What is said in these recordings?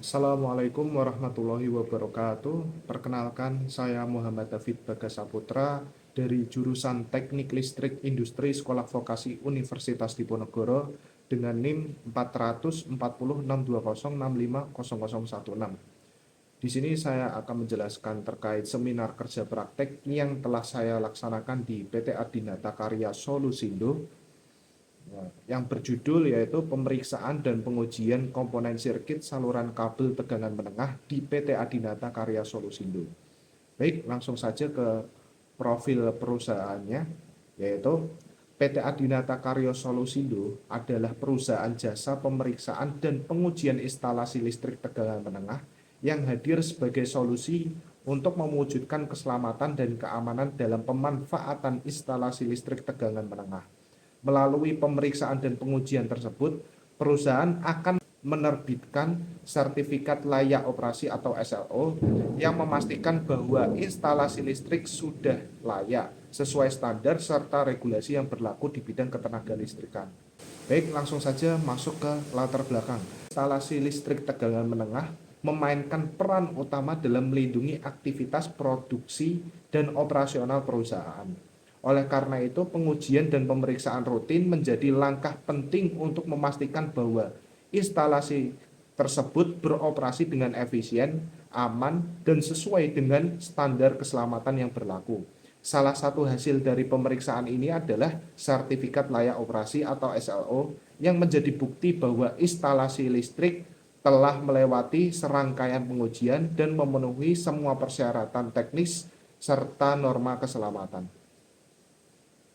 Assalamualaikum warahmatullahi wabarakatuh. Perkenalkan, saya Muhammad David Bagas Saputra dari jurusan Teknik Listrik Industri Sekolah Vokasi Universitas Diponegoro dengan NIM 44062065016. Di sini saya akan menjelaskan terkait seminar kerja praktek yang telah saya laksanakan di PT Adinata Karya Solusindo yang berjudul yaitu pemeriksaan dan pengujian komponen sirkuit saluran kabel tegangan menengah di PT Adinata Karya Solusindo. Baik, langsung saja ke profil perusahaannya, yaitu PT Adinata Karya Solusindo adalah perusahaan jasa pemeriksaan dan pengujian instalasi listrik tegangan menengah yang hadir sebagai solusi untuk mewujudkan keselamatan dan keamanan dalam pemanfaatan instalasi listrik tegangan menengah. Melalui pemeriksaan dan pengujian tersebut, perusahaan akan menerbitkan sertifikat layak operasi atau SLO yang memastikan bahwa instalasi listrik sudah layak sesuai standar serta regulasi yang berlaku di bidang ketenaga listrikan. Baik, langsung saja masuk ke latar belakang. Instalasi listrik tegangan menengah memainkan peran utama dalam melindungi aktivitas produksi dan operasional perusahaan. Oleh karena itu, pengujian dan pemeriksaan rutin menjadi langkah penting untuk memastikan bahwa instalasi tersebut beroperasi dengan efisien, aman, dan sesuai dengan standar keselamatan yang berlaku. Salah satu hasil dari pemeriksaan ini adalah sertifikat layak operasi atau SLO yang menjadi bukti bahwa instalasi listrik telah melewati serangkaian pengujian dan memenuhi semua persyaratan teknis serta norma keselamatan.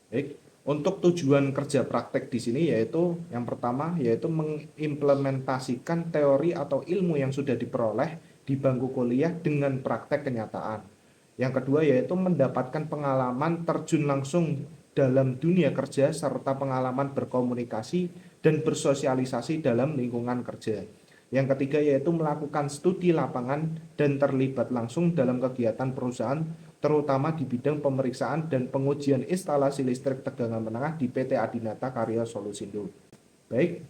Baik, untuk tujuan kerja praktek di sini yaitu yang pertama yaitu mengimplementasikan teori atau ilmu yang sudah diperoleh di bangku kuliah dengan praktek kenyataan. Yang kedua yaitu mendapatkan pengalaman terjun langsung dalam dunia kerja serta pengalaman berkomunikasi dan bersosialisasi dalam lingkungan kerja. Yang ketiga yaitu melakukan studi lapangan dan terlibat langsung dalam kegiatan perusahaan terutama di bidang pemeriksaan dan pengujian instalasi listrik tegangan menengah di PT Adinata Karya Solusindo. Baik,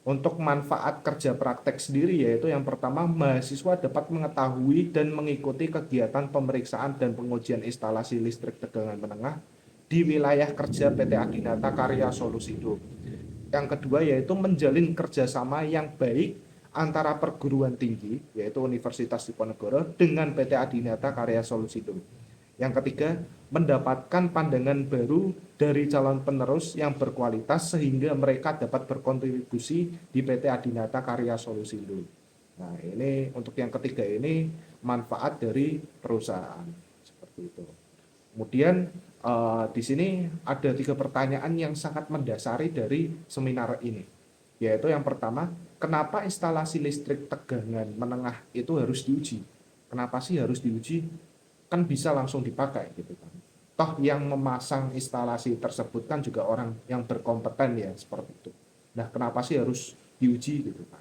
untuk manfaat kerja praktek sendiri yaitu yang pertama mahasiswa dapat mengetahui dan mengikuti kegiatan pemeriksaan dan pengujian instalasi listrik tegangan menengah di wilayah kerja PT Adinata Karya Solusindo. Yang kedua yaitu menjalin kerjasama yang baik antara perguruan tinggi yaitu Universitas Diponegoro dengan PT Adinata Karya Solusindo. Yang ketiga, mendapatkan pandangan baru dari calon penerus yang berkualitas sehingga mereka dapat berkontribusi di PT Adinata Karya Solusindo. Nah, ini untuk yang ketiga ini manfaat dari perusahaan seperti itu. Kemudian di sini ada 3 pertanyaan yang sangat mendasari dari seminar ini, yaitu yang pertama, kenapa instalasi listrik tegangan menengah itu harus diuji? Kenapa sih harus diuji? Kan bisa langsung dipakai gitu kan. Toh yang memasang instalasi tersebut kan juga orang yang berkompeten ya seperti itu. Nah, kenapa sih harus diuji gitu kan?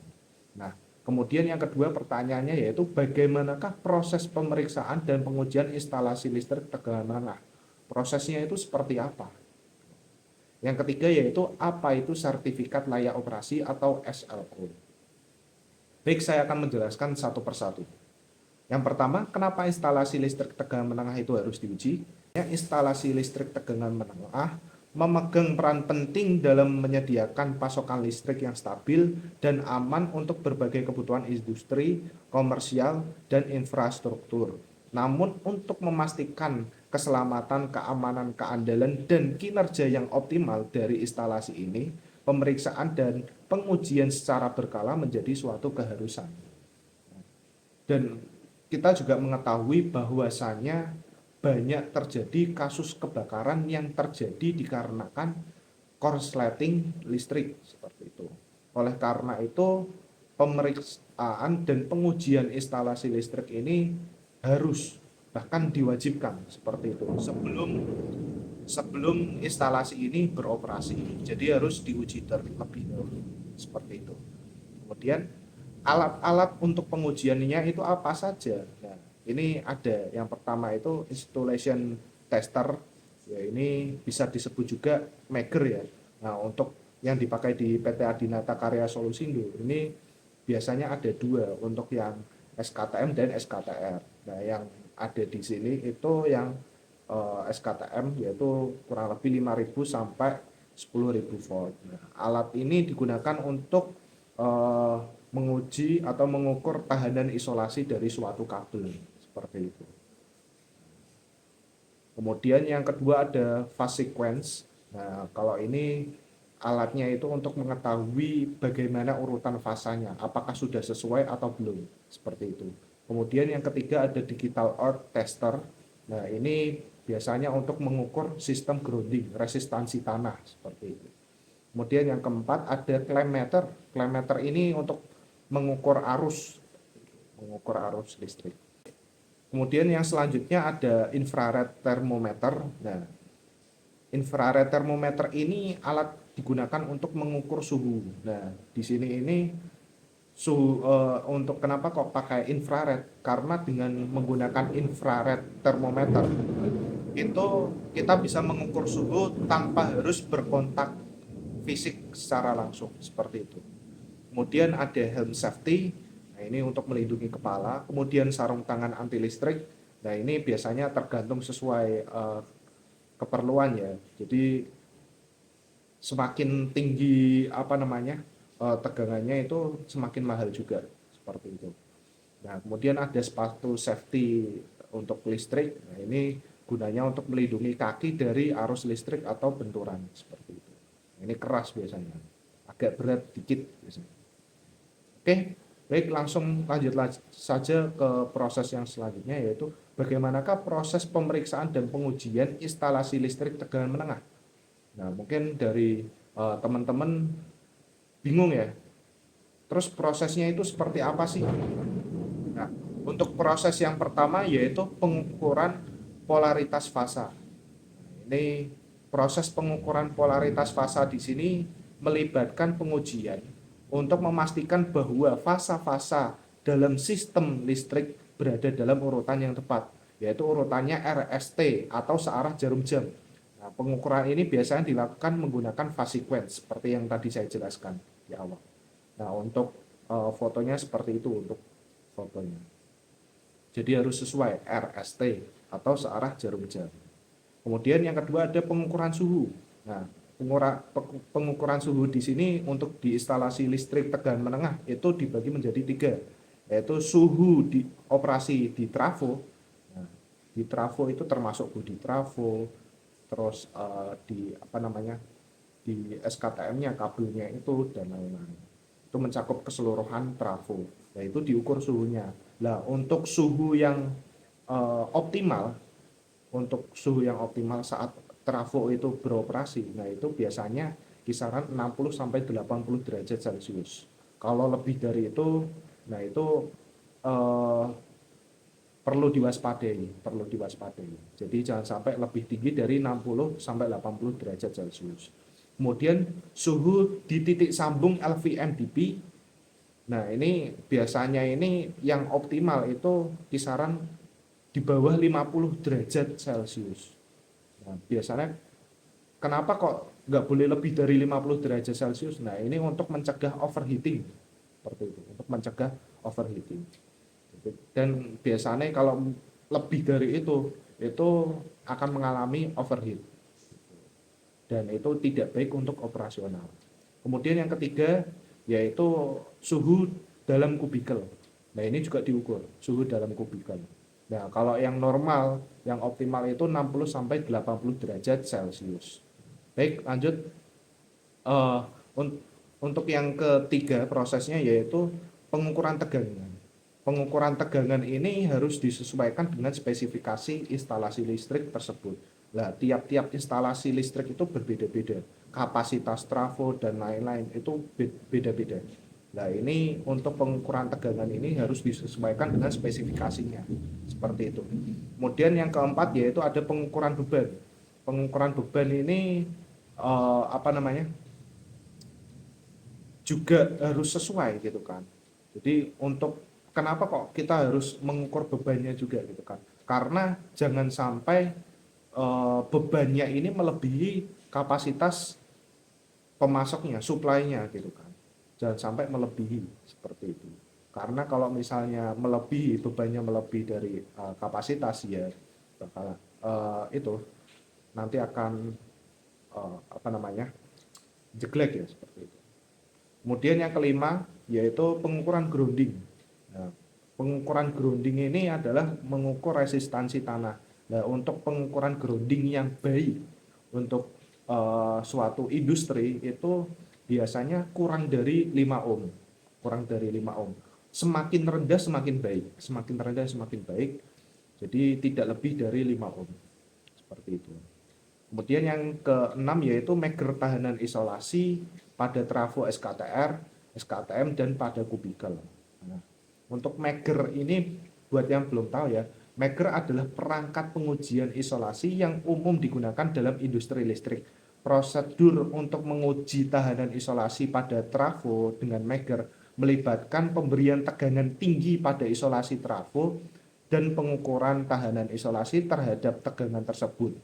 Nah, kemudian yang kedua pertanyaannya yaitu bagaimanakah proses pemeriksaan dan pengujian instalasi listrik tegangan menengah? Prosesnya itu seperti apa? Yang ketiga yaitu apa itu sertifikat layak operasi atau SLO? Baik, saya akan menjelaskan satu persatu. Yang pertama, kenapa instalasi listrik tegangan menengah itu harus diuji? Ya, instalasi listrik tegangan menengah memegang peran penting dalam menyediakan pasokan listrik yang stabil dan aman untuk berbagai kebutuhan industri, komersial, dan infrastruktur. Namun, untuk memastikan keselamatan, keamanan, keandalan, dan kinerja yang optimal dari instalasi ini, pemeriksaan dan pengujian secara berkala menjadi suatu keharusan. Dan kita juga mengetahui bahwasannya banyak terjadi kasus kebakaran yang terjadi dikarenakan korsleting listrik seperti itu. Oleh karena itu, pemeriksaan dan pengujian instalasi listrik ini harus bahkan diwajibkan seperti itu sebelum instalasi ini beroperasi. Jadi harus diuji terlebih dahulu seperti itu. Kemudian alat-alat untuk pengujiannya itu apa saja? Nah, ini ada yang pertama itu installation tester. Ya, ini bisa disebut juga Mager ya. Nah, untuk yang dipakai di PT Adinata Karya Solusindo ini biasanya ada dua untuk yang SKTM dan SKTR. Nah, yang ada di sini itu yang SKTM yaitu kurang lebih 5.000 sampai 10.000 volt. Nah, alat ini digunakan untuk eh, menguji atau mengukur tahanan isolasi dari suatu kabel seperti itu. Kemudian yang kedua ada phase sequence. Nah, kalau ini alatnya itu untuk mengetahui bagaimana urutan fasanya, apakah sudah sesuai atau belum, seperti itu. Kemudian yang ketiga ada digital earth tester. Nah, ini biasanya untuk mengukur sistem grounding, resistansi tanah, seperti itu. Kemudian yang keempat ada clamp meter. Clamp meter ini untuk mengukur arus listrik. Kemudian yang selanjutnya ada infrared thermometer. Nah, infrared thermometer ini alat digunakan untuk mengukur suhu. Nah, di sini ini suhu untuk kenapa kok pakai infrared? Karena dengan menggunakan infrared thermometer itu kita bisa mengukur suhu tanpa harus berkontak fisik secara langsung seperti itu. Kemudian ada helm safety. Nah, ini untuk melindungi kepala. Kemudian sarung tangan anti listrik. Nah, ini biasanya tergantung sesuai keperluan ya. Jadi semakin tinggi tegangannya itu semakin mahal juga seperti itu. Nah, kemudian ada sepatu safety untuk listrik. Nah, ini gunanya untuk melindungi kaki dari arus listrik atau benturan seperti itu. Nah, ini keras biasanya, agak berat dikit biasanya. Oke, baik, langsung lanjut saja ke proses yang selanjutnya, yaitu bagaimanakah proses pemeriksaan dan pengujian instalasi listrik tegangan menengah. Nah, mungkin dari teman-teman bingung ya, terus prosesnya itu seperti apa sih? Nah, untuk proses yang pertama yaitu pengukuran polaritas fasa. Ini proses pengukuran polaritas fasa di sini melibatkan pengujian untuk memastikan bahwa fasa-fasa dalam sistem listrik berada dalam urutan yang tepat, yaitu urutannya RST atau searah jarum jam. Nah, pengukuran ini biasanya dilakukan menggunakan phase sequence seperti yang tadi saya jelaskan di awal. Nah, untuk fotonya seperti itu untuk fotonya. Jadi harus sesuai RST atau searah jarum jam. Kemudian yang kedua ada pengukuran suhu. Nah, pengukuran suhu di sini untuk di instalasi listrik tegangan menengah itu dibagi menjadi tiga, yaitu suhu di operasi di trafo. Nah, di trafo itu termasuk bodi trafo, terus di SKTM-nya, kabelnya itu dan lain-lain. Itu mencakup keseluruhan trafo. Nah, itu diukur suhunya. Nah, untuk suhu yang optimal, saat trafo itu beroperasi, nah itu biasanya kisaran 60 sampai 80 derajat Celcius. Kalau lebih dari itu, nah itu eh, perlu diwaspadai. Jadi jangan sampai lebih tinggi dari 60 sampai 80 derajat Celcius. Kemudian suhu di titik sambung LVMDP. Nah, ini biasanya ini yang optimal itu kisaran di bawah 50 derajat Celcius. Nah, biasanya kenapa kok nggak boleh lebih dari 50 derajat Celcius? Nah, ini untuk mencegah overheating. Seperti itu, untuk mencegah overheating. Dan biasanya kalau lebih dari itu akan mengalami overheat. Dan itu tidak baik untuk operasional. Kemudian yang ketiga yaitu suhu dalam kubikel. Nah, ini juga diukur, suhu dalam kubikel. Nah, kalau yang normal, yang optimal itu 60 sampai 80 derajat Celcius. Baik, lanjut. Uh, untuk yang ketiga prosesnya yaitu pengukuran tegangan. Pengukuran tegangan ini harus disesuaikan dengan spesifikasi instalasi listrik tersebut. Nah, tiap-tiap instalasi listrik itu berbeda-beda. Kapasitas trafo dan lain-lain itu beda-beda. Nah, ini untuk pengukuran tegangan ini harus disesuaikan dengan spesifikasinya. Seperti itu. Kemudian yang keempat yaitu ada pengukuran beban. Pengukuran beban ini juga harus sesuai gitu kan. Jadi untuk kenapa kok kita harus mengukur bebannya juga gitu kan? Karena jangan sampai bebannya ini melebihi kapasitas pemasoknya, supply-nya gitu kan. jangan sampai melebihi seperti itu. Karena kalau misalnya melebihi, bebannya melebihi dari kapasitas, ya bakal itu nanti akan apa namanya, jeglek ya seperti itu. Kemudian yang kelima yaitu pengukuran grounding. Nah, pengukuran grounding ini adalah mengukur resistansi tanah. Nah, untuk pengukuran grounding yang baik untuk suatu industri itu biasanya kurang dari 5 ohm. Kurang dari 5 ohm. Semakin rendah semakin baik, semakin rendah semakin baik. Jadi tidak lebih dari 5 ohm. Seperti itu. Kemudian yang keenam yaitu meger tahanan isolasi pada trafo SKTR, SKTM, dan pada kubikel. Nah, untuk meger ini buat yang belum tahu ya, meger adalah perangkat pengujian isolasi yang umum digunakan dalam industri listrik. Prosedur untuk menguji tahanan isolasi pada trafo dengan meger melibatkan pemberian tegangan tinggi pada isolasi trafo dan pengukuran tahanan isolasi terhadap tegangan tersebut.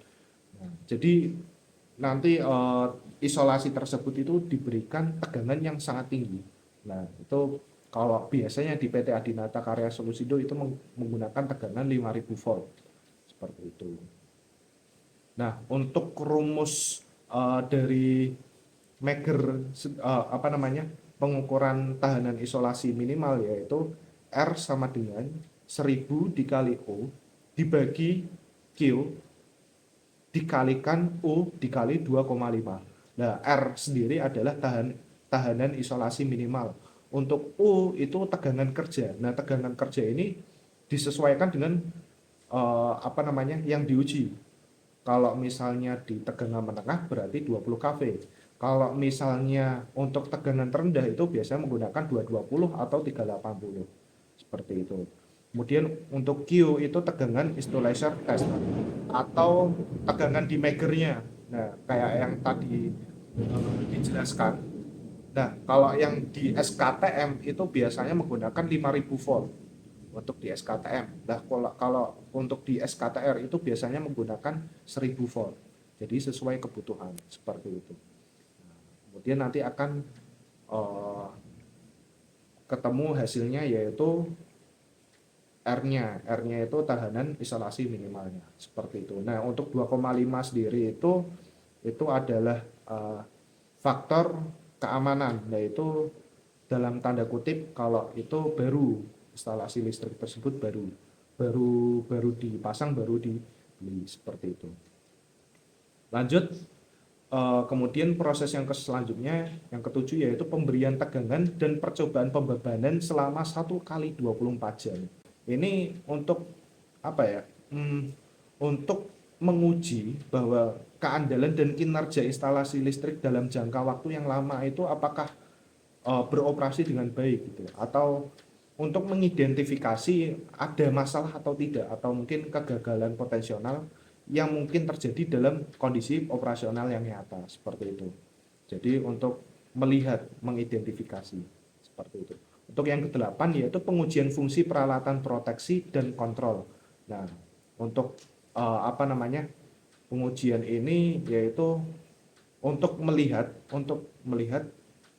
Nah, jadi nanti isolasi tersebut itu diberikan tegangan yang sangat tinggi. Nah, itu kalau biasanya di PT Adinata Karya Solusindo itu menggunakan tegangan 5000 volt seperti itu. Nah, untuk rumus dari Meger apa namanya, pengukuran tahanan isolasi minimal yaitu R sama dengan 1000 dikali O dibagi Q dikalikan U dikali 2,5. Nah, R sendiri adalah tahanan isolasi minimal. Untuk U itu tegangan kerja. Nah, tegangan kerja ini disesuaikan dengan apa namanya yang diuji. Kalau misalnya di tegangan menengah berarti 20 kV. Kalau misalnya untuk tegangan terendah itu biasanya menggunakan 220 atau 380. Seperti itu. Kemudian untuk Q itu tegangan isolation test atau tegangan di megernya. Nah, kayak yang tadi dijelaskan. Nah, kalau yang di SKTM itu biasanya menggunakan 5000 volt untuk di SKTM. Nah, kalau untuk di SKTR itu biasanya menggunakan 1000 volt. Jadi sesuai kebutuhan seperti itu. Kemudian nanti akan uh, ketemu hasilnya yaitu R-nya itu tahanan isolasi minimalnya seperti itu. Nah, untuk 2,5 sendiri itu adalah faktor keamanan, yaitu dalam tanda kutip kalau itu baru instalasi listrik tersebut baru baru baru dipasang, baru dibeli seperti itu. Lanjut, kemudian proses yang selanjutnya yang ketujuh yaitu pemberian tegangan dan percobaan pembebanan selama 1 kali 24 jam. Ini untuk apa ya? Untuk menguji bahwa keandalan dan kinerja instalasi listrik dalam jangka waktu yang lama itu apakah beroperasi dengan baik gitu, atau untuk mengidentifikasi ada masalah atau tidak, atau mungkin kegagalan potensial yang mungkin terjadi dalam kondisi operasional yang nyata seperti itu. Jadi untuk melihat, mengidentifikasi seperti itu. Untuk yang kedelapan yaitu pengujian fungsi peralatan proteksi dan kontrol. Nah, untuk apa namanya, pengujian ini yaitu untuk melihat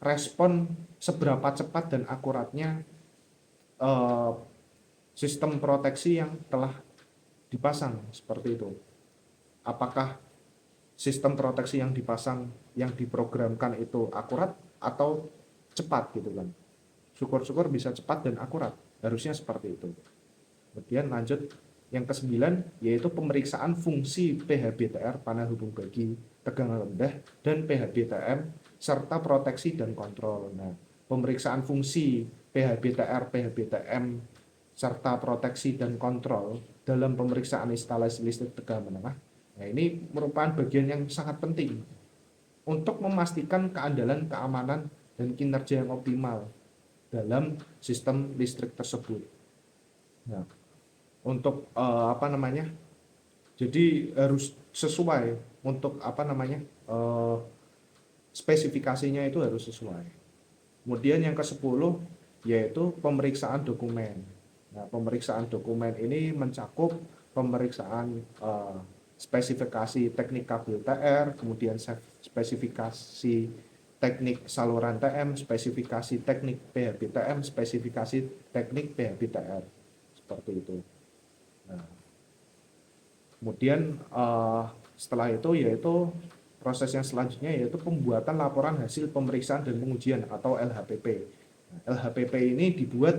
respon seberapa cepat dan akuratnya eh, sistem proteksi yang telah dipasang seperti itu. Apakah sistem proteksi yang dipasang, yang diprogramkan itu akurat atau cepat gitu kan. Syukur-syukur bisa cepat dan akurat, harusnya seperti itu. Kemudian lanjut yang kesembilan yaitu pemeriksaan fungsi PHBTR panel hubung bagi tegangan rendah dan PHBTM serta proteksi dan kontrol. Nah, pemeriksaan fungsi PHBTR, PHBTM serta proteksi dan kontrol dalam pemeriksaan instalasi listrik tegangan menengah. Nah, ini merupakan bagian yang sangat penting untuk memastikan keandalan, keamanan, dan kinerja yang optimal dalam sistem listrik tersebut. Nah, untuk apa namanya, jadi harus sesuai untuk apa namanya, spesifikasinya itu harus sesuai. Kemudian yang ke-10 yaitu pemeriksaan dokumen. Nah, pemeriksaan dokumen ini mencakup pemeriksaan spesifikasi teknik kabel TR, kemudian spesifikasi teknik saluran TM, spesifikasi teknik PHBTM, spesifikasi teknik PHBTR, seperti itu. Nah, kemudian setelah itu yaitu proses yang selanjutnya yaitu pembuatan laporan hasil pemeriksaan dan pengujian atau LHPP. Nah, LHPP ini dibuat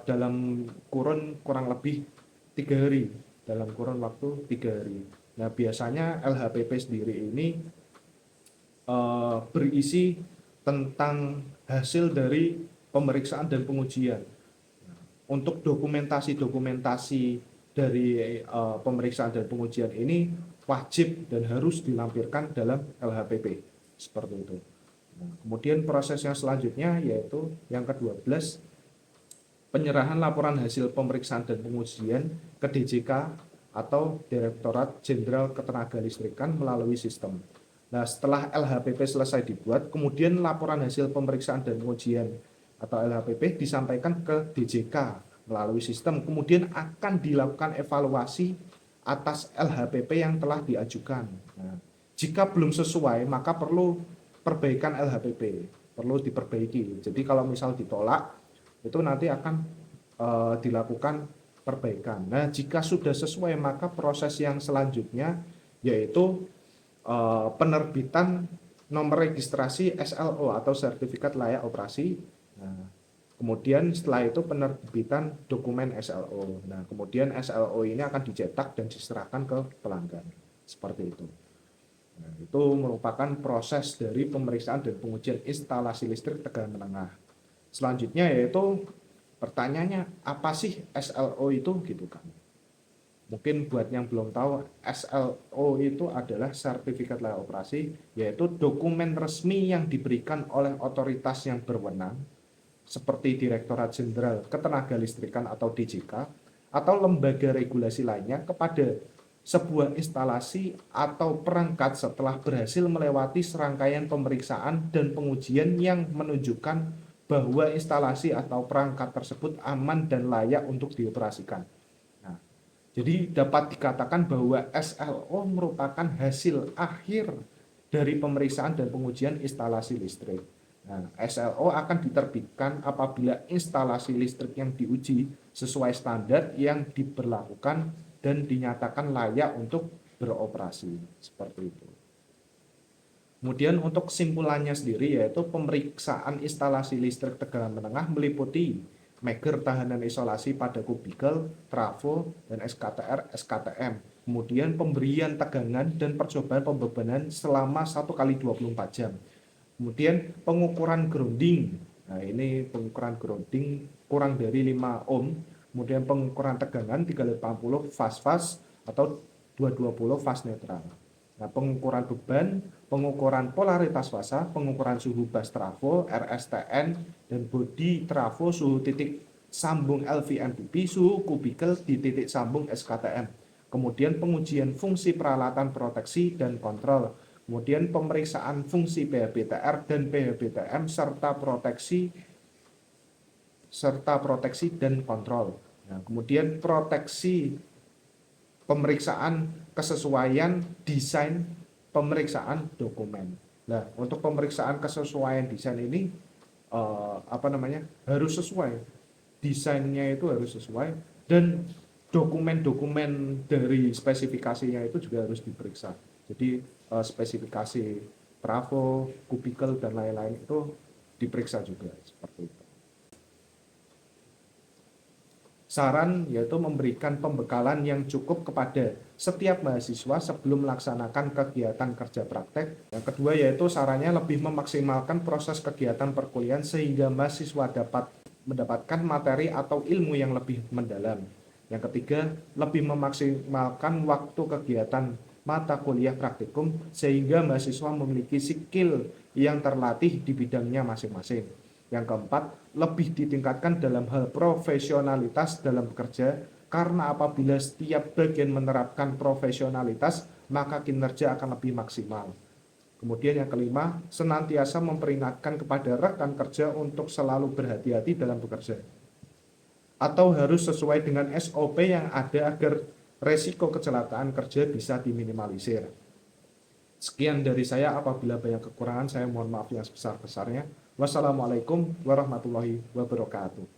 dalam kurang lebih 3 hari, dalam kurun waktu 3 hari. Nah, biasanya LHPP sendiri ini berisi tentang hasil dari pemeriksaan dan pengujian. Untuk dokumentasi-dokumentasi dari pemeriksaan dan pengujian ini wajib dan harus dilampirkan dalam LHPP, seperti itu. Nah, kemudian proses yang selanjutnya yaitu yang ke-12, penyerahan laporan hasil pemeriksaan dan pengujian ke DJK atau Direktorat Jenderal Ketenagalistrikan melalui sistem. Nah, setelah LHPP selesai dibuat, kemudian laporan hasil pemeriksaan dan pengujian atau LHPP disampaikan ke DJK melalui sistem, kemudian akan dilakukan evaluasi atas LHPP yang telah diajukan. Nah, jika belum sesuai, maka perlu perbaikan LHPP, perlu diperbaiki. Jadi kalau misal ditolak, itu nanti akan dilakukan perbaikan. Nah, jika sudah sesuai, maka proses yang selanjutnya yaitu penerbitan nomor registrasi SLO atau sertifikat layak operasi. Nah, kemudian setelah itu penerbitan dokumen SLO. Nah, kemudian SLO ini akan dicetak dan diserahkan ke pelanggan. Seperti itu. Nah, itu merupakan proses dari pemeriksaan dan pengujian instalasi listrik tegangan menengah. Selanjutnya yaitu pertanyaannya, apa sih SLO itu gitu kan? Mungkin buat yang belum tahu, SLO itu adalah sertifikat layak operasi, yaitu dokumen resmi yang diberikan oleh otoritas yang berwenang seperti Direktorat Jenderal Ketenagalistrikan atau DJK atau lembaga regulasi lainnya kepada sebuah instalasi atau perangkat setelah berhasil melewati serangkaian pemeriksaan dan pengujian yang menunjukkan bahwa instalasi atau perangkat tersebut aman dan layak untuk dioperasikan. Nah, jadi dapat dikatakan bahwa SLO merupakan hasil akhir dari pemeriksaan dan pengujian instalasi listrik. Nah, SLO akan diterbitkan apabila instalasi listrik yang diuji sesuai standar yang diberlakukan dan dinyatakan layak untuk beroperasi. Seperti itu. Kemudian untuk kesimpulannya sendiri yaitu pemeriksaan instalasi listrik tegangan menengah meliputi meger tahanan isolasi pada kubikel, trafo, dan SKTR, SKTM. Kemudian pemberian tegangan dan percobaan pembebanan selama 1x24 jam. Kemudian pengukuran grounding. Nah, ini pengukuran grounding kurang dari 5 ohm. Kemudian pengukuran tegangan 380 fast atau 220 fast netral. Nah, pengukuran beban, pengukuran polaritas fasa, pengukuran suhu bus trafo, RSTN, dan bodi trafo suhu titik sambung LVMPP, suhu kubikel di titik sambung SKTM. Kemudian pengujian fungsi peralatan proteksi dan kontrol. Kemudian pemeriksaan fungsi PHBTR dan PHBTM serta proteksi dan kontrol. Nah, kemudian proteksi pemeriksaan kesesuaian desain pemeriksaan dokumen. Nah, untuk pemeriksaan kesesuaian desain ini harus sesuai. Desainnya itu harus sesuai dan dokumen-dokumen dari spesifikasinya itu juga harus diperiksa. Jadi spesifikasi trafo, kubikel dan lain-lain itu diperiksa juga seperti itu. Saran yaitu memberikan pembekalan yang cukup kepada setiap mahasiswa sebelum melaksanakan kegiatan kerja praktek. Yang kedua yaitu sarannya lebih memaksimalkan proses kegiatan perkuliahan sehingga mahasiswa dapat mendapatkan materi atau ilmu yang lebih mendalam. Yang ketiga, lebih memaksimalkan waktu kegiatan mata kuliah praktikum sehingga mahasiswa memiliki skill yang terlatih di bidangnya masing-masing. Yang keempat, lebih ditingkatkan dalam hal profesionalitas dalam bekerja, karena apabila setiap bagian menerapkan profesionalitas, maka kinerja akan lebih maksimal. Kemudian yang kelima, senantiasa memperingatkan kepada rekan kerja untuk selalu berhati-hati dalam bekerja. Atau harus sesuai dengan SOP yang ada agar resiko kecelakaan kerja bisa diminimalisir. Sekian dari saya, apabila banyak kekurangan saya mohon maaf yang sebesar-besarnya. Wassalamualaikum warahmatullahi wabarakatuh.